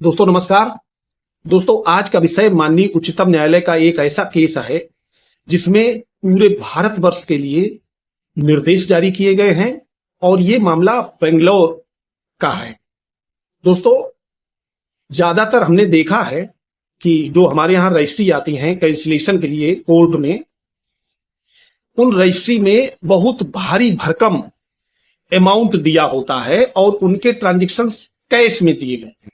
दोस्तों नमस्कार। दोस्तों आज का विषय माननीय उच्चतम न्यायालय का एक ऐसा केस है जिसमें पूरे भारतवर्ष के लिए निर्देश जारी किए गए हैं और ये मामला बेंगलोर का है। दोस्तों ज्यादातर हमने देखा है कि जो हमारे यहाँ रजिस्ट्री आती हैं कैंसिलेशन के लिए कोर्ट में, उन रजिस्ट्री में बहुत भारी भरकम अमाउंट दिया होता है और उनके ट्रांजेक्शन्स कैश में दिए गए हैं।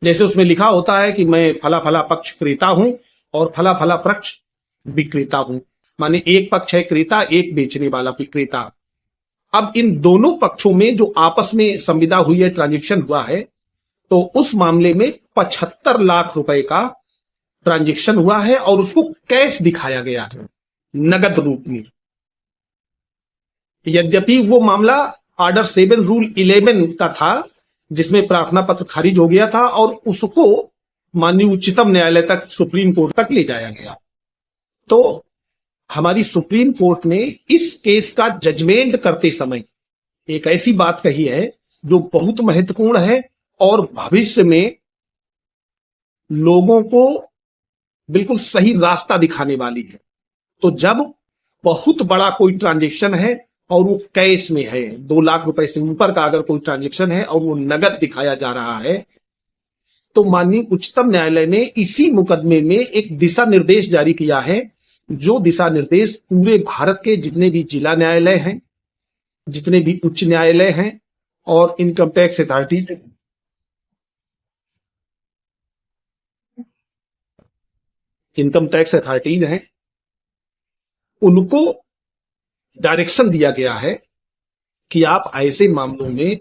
जैसे उसमें लिखा होता है कि मैं फला फला पक्ष क्रेता हूं और फला फला पक्ष विक्रेता हूं, माने एक पक्ष है क्रेता, एक बेचने वाला विक्रेता। अब इन दोनों पक्षों में जो आपस में संविदा हुई है, ट्रांजेक्शन हुआ है, तो उस मामले में 75 लाख रुपए का ट्रांजेक्शन हुआ है और उसको कैश दिखाया गया है, नगद रूप में। यद्यपि वो मामला ऑर्डर 7 रूल 11 का था जिसमें प्रार्थना पत्र खारिज हो गया था और उसको माननीय उच्चतम न्यायालय तक, सुप्रीम कोर्ट तक ले जाया गया। तो हमारी सुप्रीम कोर्ट ने इस केस का जजमेंट करते समय एक ऐसी बात कही है जो बहुत महत्वपूर्ण है और भविष्य में लोगों को बिल्कुल सही रास्ता दिखाने वाली है। तो जब बहुत बड़ा कोई ट्रांजेक्शन है और वो कैश में है, 2 लाख रुपए से ऊपर का अगर कोई ट्रांजेक्शन है और वो नगद दिखाया जा रहा है, तो माननीय उच्चतम न्यायालय ने इसी मुकदमे में एक दिशा निर्देश जारी किया है, जो दिशा निर्देश पूरे भारत के जितने भी जिला न्यायालय हैं, जितने भी उच्च न्यायालय हैं और इनकम टैक्स अथॉरिटीज हैं, उनको डायरेक्शन दिया गया है कि आप ऐसे मामलों में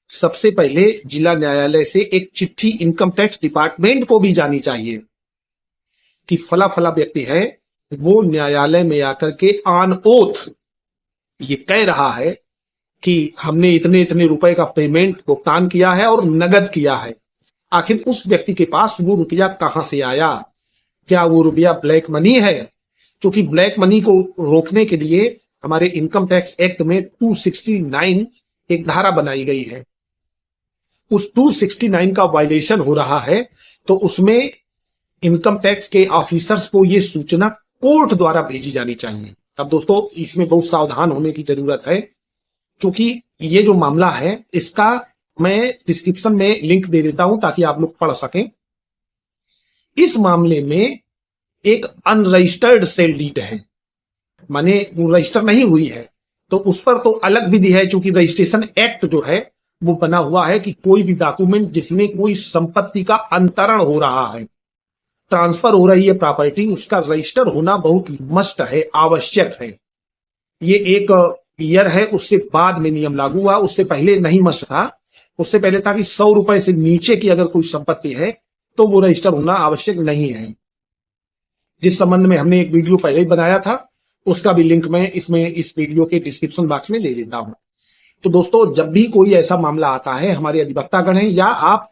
सबसे पहले जिला न्यायालय से एक चिट्ठी इनकम टैक्स डिपार्टमेंट को भी जानी चाहिए कि फला फला व्यक्ति है, वो न्यायालय में आकर के ऑन ओथ ये कह रहा है कि हमने इतने इतने रुपए का पेमेंट भुगतान किया है और नगद किया है। आखिर उस व्यक्ति के पास वो रुपया कहां से आया? क्या वो रुपया ब्लैक मनी है? क्योंकि ब्लैक मनी को रोकने के लिए हमारे इनकम टैक्स एक्ट में 269 एक धारा बनाई गई है। उस 269 का वायलेशन हो रहा है, तो उसमें इनकम टैक्स के ऑफिसर्स को यह सूचना कोर्ट द्वारा भेजी जानी चाहिए। अब दोस्तों इसमें बहुत सावधान होने की जरूरत है, क्योंकि ये जो मामला है इसका मैं डिस्क्रिप्शन में लिंक दे देता हूं ताकि आप लोग पढ़ सकें। इस मामले में एक अनरजिस्टर्ड सेल डीड है, माने वो रजिस्टर नहीं हुई है, तो उस पर तो अलग विधि है। चूंकि रजिस्ट्रेशन एक्ट जो है वो बना हुआ है कि कोई भी डॉक्यूमेंट जिसमें कोई संपत्ति का अंतरण हो रहा है, ट्रांसफर हो रही है प्रॉपर्टी, उसका रजिस्टर होना बहुत मस्ट है, आवश्यक है। ये एक ईयर है, उससे बाद में नियम लागू हुआ, उससे पहले नहीं मस्ट था। उससे पहले था कि 100 रुपए से नीचे की अगर कोई संपत्ति है तो वो रजिस्टर होना आवश्यक नहीं है, जिस संबंध में हमने एक वीडियो पहले ही बनाया था, उसका भी लिंक मैं इस वीडियो के डिस्क्रिप्शन बॉक्स में दे देता हूं। तो दोस्तों जब भी कोई ऐसा मामला आता है, हमारे अधिवक्तागण हैं या आप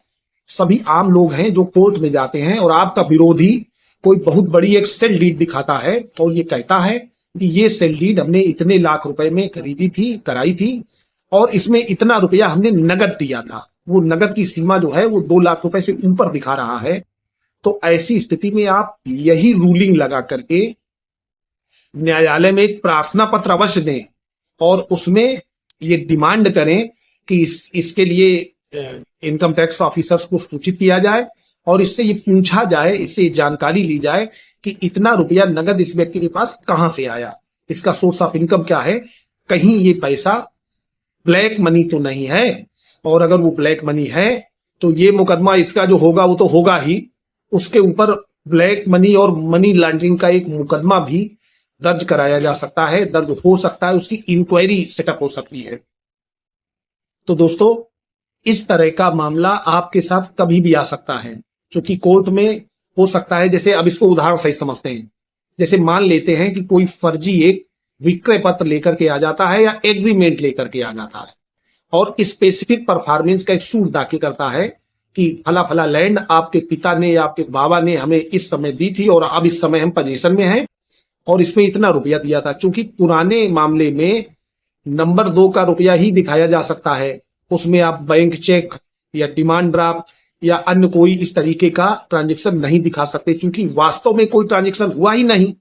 सभी आम लोग हैं जो कोर्ट में जाते हैं और आपका विरोधी कोई बहुत बड़ी एक सेल डीड दिखाता है और ये कहता है कि ये सेल डीड हमने इतने लाख रुपए में खरीदी थी, कराई थी और इसमें इतना रुपया हमने नगद दिया था, वो नगद की सीमा जो है वो 2 लाख रुपए से ऊपर दिखा रहा है, तो ऐसी स्थिति में आप यही रूलिंग लगा करके न्यायालय में एक प्रार्थना पत्र अवश्य दें और उसमें ये डिमांड करें कि इसके लिए इनकम टैक्स ऑफिसर्स को सूचित किया जाए और इससे ये पूछा जाए, इससे जानकारी ली जाए कि इतना रुपया नगद इस व्यक्ति के पास कहां से आया, इसका सोर्स ऑफ इनकम क्या है, कहीं ये पैसा ब्लैक मनी तो नहीं है। और अगर वो ब्लैक मनी है तो ये मुकदमा इसका जो होगा वो तो होगा ही, उसके ऊपर ब्लैक मनी और मनी लॉन्ड्रिंग का एक मुकदमा भी दर्ज कराया जा सकता है, दर्ज हो सकता है, उसकी इंक्वायरी सेटअप हो सकती है। तो दोस्तों इस तरह का मामला आपके साथ कभी भी आ सकता है, क्योंकि कोर्ट में हो सकता है, जैसे अब इसको उदाहरण सही समझते हैं, जैसे मान लेते हैं कि कोई फर्जी एक विक्रय पत्र लेकर के आ जाता है या एग्रीमेंट लेकर के आ जाता है और स्पेसिफिक परफॉर्मेंस का एक सूट दाखिल करता है कि फला फला लैंड आपके पिता ने या आपके बाबा ने हमें इस समय दी थी और अब इस समय हम पोजीशन में हैं और इसमें इतना रुपया दिया था। चूंकि पुराने मामले में नंबर 2 का रुपया ही दिखाया जा सकता है, उसमें आप बैंक चेक या डिमांड ड्राफ्ट या अन्य कोई इस तरीके का ट्रांजैक्शन नहीं दिखा सकते, क्योंकि वास्तव में कोई ट्रांजैक्शन हुआ ही नहीं।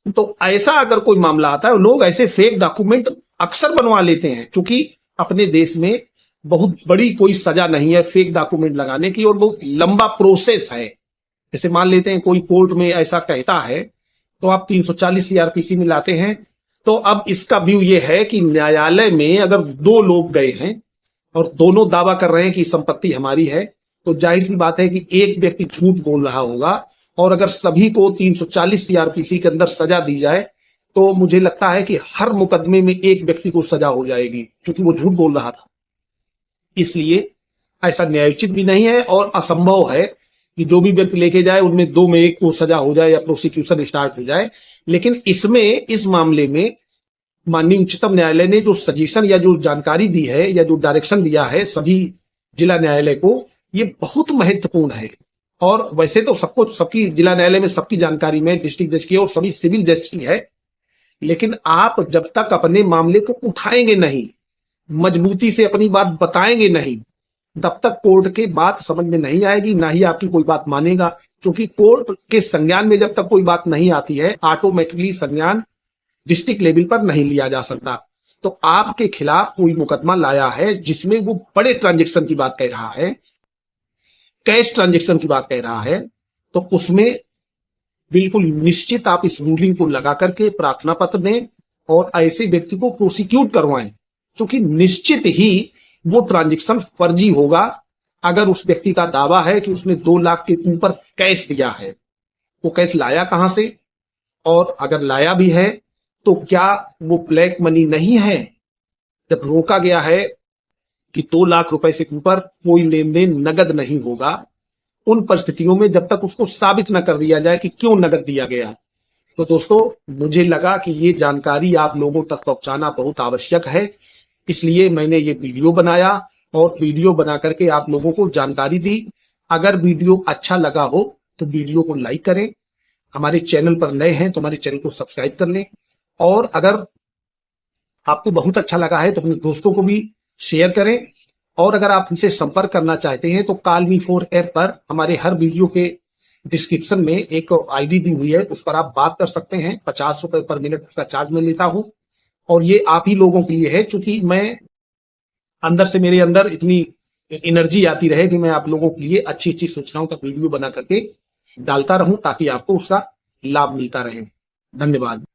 तो ऐसा अगर कोई मामला आता है, लोग ऐसे फेक डॉक्यूमेंट अक्सर बनवा लेते हैं, क्योंकि अपने देश में बहुत बड़ी कोई सजा नहीं है फेक डॉक्यूमेंट लगाने की, और बहुत लंबा प्रोसेस है। जैसे मान लेते हैं कोई कोर्ट में ऐसा कहता है तो आप 340 सीआरपीसी में लाते हैं। तो अब इसका व्यू ये है कि न्यायालय में अगर दो लोग गए हैं और दोनों दावा कर रहे हैं कि संपत्ति हमारी है, तो जाहिर सी बात है कि एक व्यक्ति झूठ बोल रहा होगा। और अगर सभी को 340 सीआरपीसी के अंदर सजा दी जाए तो मुझे लगता है कि हर मुकदमे में एक व्यक्ति को सजा हो जाएगी, क्योंकि वो झूठ बोल रहा था। इसलिए ऐसा न्यायोचित भी नहीं है और असंभव है कि जो भी व्यक्ति लेके जाए उनमें दो में एक को सजा हो जाए या प्रोसिक्यूशन स्टार्ट हो जाए। लेकिन इसमें, इस मामले में माननीय उच्चतम न्यायालय ने जो सजेशन या जो जानकारी दी है या जो डायरेक्शन दिया है सभी जिला न्यायालय को, ये बहुत महत्वपूर्ण है। और वैसे तो सबको, सबकी जिला न्यायालय में सबकी जानकारी में डिस्ट्रिक्ट जज की और सभी सिविल जज की है, लेकिन आप जब तक अपने मामले को उठाएंगे नहीं, मजबूती से अपनी बात बताएंगे नहीं, तब तक कोर्ट की बात समझ में नहीं आएगी, ना ही आपकी कोई बात मानेगा। क्योंकि कोर्ट के संज्ञान में जब तक कोई बात नहीं आती है, ऑटोमेटिकली संज्ञान डिस्ट्रिक्ट लेवल पर नहीं लिया जा सकता। तो आपके खिलाफ कोई मुकदमा लाया है जिसमें वो बड़े ट्रांजैक्शन की बात कह रहा है, कैश ट्रांजैक्शन की बात कह रहा है, तो उसमें बिल्कुल निश्चित आप इस रूलिंग को लगा करके प्रार्थना पत्र दें और ऐसे व्यक्ति को प्रोसिक्यूट करवाएं, क्योंकि निश्चित ही वो ट्रांजैक्शन फर्जी होगा अगर उस व्यक्ति का दावा है कि उसने 2 लाख के ऊपर कैश दिया है। वो कैश लाया कहां से, और अगर लाया भी है तो क्या वो ब्लैक मनी नहीं है? जब रोका गया है कि 2 लाख रुपए से ऊपर कोई लेन देन नगद नहीं होगा, उन परिस्थितियों में जब तक उसको साबित न कर दिया जाए कि क्यों नगद दिया गया। तो दोस्तों, मुझे लगा कि ये जानकारी आप लोगों तक पहुंचाना बहुत आवश्यक है, इसलिए मैंने ये वीडियो बनाया और वीडियो बना करके आप लोगों को जानकारी दी। अगर वीडियो अच्छा लगा हो तो वीडियो को लाइक करें, हमारे चैनल पर नए हैं तो हमारे चैनल को सब्सक्राइब कर लें, और अगर आपको बहुत अच्छा लगा है तो अपने दोस्तों को भी शेयर करें। और अगर आप हमसे संपर्क करना चाहते हैं तो कॉल मी फॉर ऐप पर हमारे हर वीडियो के डिस्क्रिप्शन में एक आईडी दी हुई है, उस पर आप बात कर सकते हैं। 50 रुपए पर मिनट उसका चार्ज मैं लेता हूं, और ये आप ही लोगों के लिए है, क्योंकि मैं अंदर से, मेरे अंदर इतनी एनर्जी आती रहे कि मैं आप लोगों के लिए अच्छी अच्छी सूचनाओं का वीडियो बना करके डालता रहूं, ताकि आपको उसका लाभ मिलता रहे। धन्यवाद।